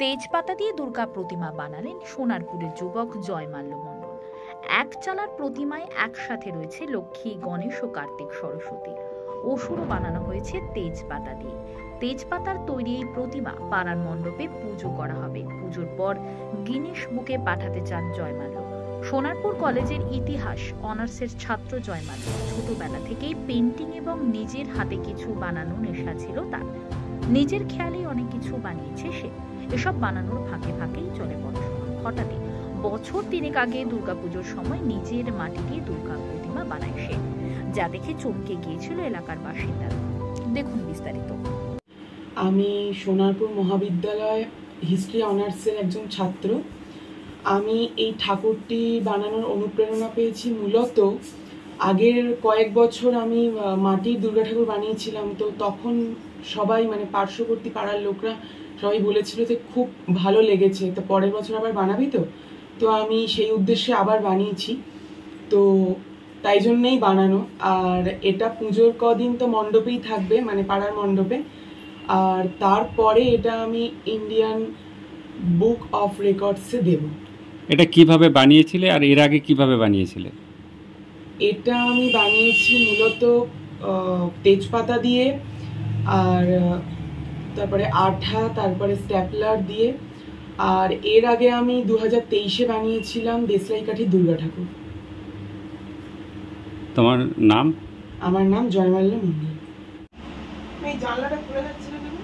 তেজপাতা দিয়ে দুর্গা প্রতিমা বানালেন সোনারপুরের যুবক জয়মাল্য মণ্ডল। এক চালার প্রতিমায় একসাথে রয়েছে লক্ষ্মী, গণেশ ও কার্তিক সরস্বতী। অসুরও বানানো হয়েছে তেজপাতা দিয়ে। তেজপাতার তৈরি এই প্রতিমা পাড়ার মণ্ডপে পুজো করা হবে। পুজোর পর গিনেস বুকে পাঠাতে চান জয়মাল্য। সোনারপুর কলেজের ইতিহাস অনার্সের ছাত্র জয়মাল্য ছোটবেলা থেকেই পেন্টিং এবং নিজের হাতে কিছু বানানোর নেশা ছিল তার। নিজের খেয়ালে অনেক কিছু বানিয়েছে সে। এসব বানানোর ফাঁকে ফাঁকেই চলে পড়াশোনা। হঠাৎই বছর 3 আগে দুর্গাপুজোর সময় নিজের মাটি দিয়ে দুর্গা প্রতিমা বানায় সে, যা দেখে চমকে গিয়েছিল এলাকার বাসিন্দারা। দেখুন বিস্তারিত। আমি সোনারপুর মহাবিদ্যালয় হিস্ট্রি অনার্সের একজন ছাত্র। আমি এই ঠাকুরটি বানানোর অনুপ্রেরণা পেয়েছি মূলত আগের কয়েক বছর আমি মাটির দুর্গা ঠাকুর বানিয়েছিলাম। তো তখন সবাই পার্শ্ববর্তী পাড়ার লোকরা সবাই বলেছিল যে খুব ভালো লেগেছে, তো পরের বছর আবার বানাবি তো আমি সেই উদ্দেশ্যে আবার বানিয়েছি। তো তাই জন্যেই বানানো। আর এটা পুজোর কদিন তো মণ্ডপেই থাকবে, পাড়ার মণ্ডপে। আর তারপরে এটা আমি ইন্ডিয়ান বুক অফ রেকর্ডসে দেব। এটা কিভাবে বানিয়েছিলে আর এর আগে কিভাবে বানিয়েছিলে? এটা আমি বানিয়েছি মূলত তেজপাতা দিয়ে, আর তারপরে আঠা, তারপরে স্ট্যাপলার দিয়ে। আর এর আগে আমি 2023-এ বানিয়েছিলাম দেশলাই কাঠির দুর্গা ঠাকুর। তোমার নাম? আমার নাম জয়মাল্য মণ্ডল। এই জানলাটা খুলে যাচ্ছে না কেন?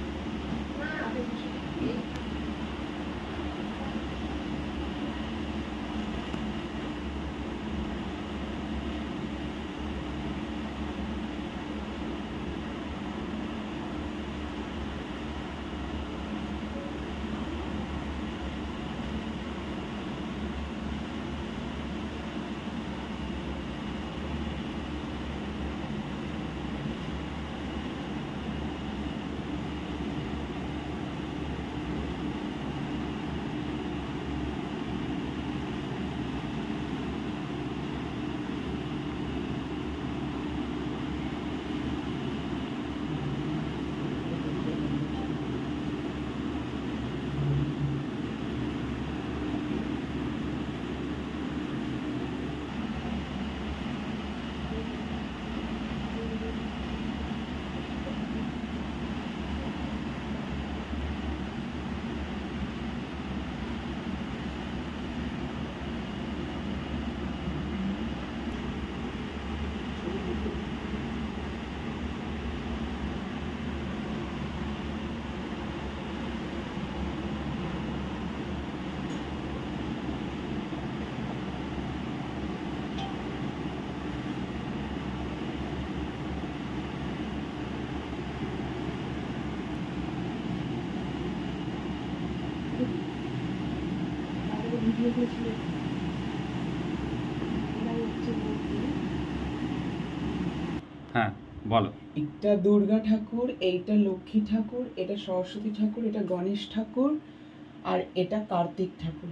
হ্যাঁ বলো। এটা দুর্গা ঠাকুর, এইটা লক্ষ্মী ঠাকুর, এটা সরস্বতী ঠাকুর, এটা গণেশ ঠাকুর, আর এটা কার্তিক ঠাকুর।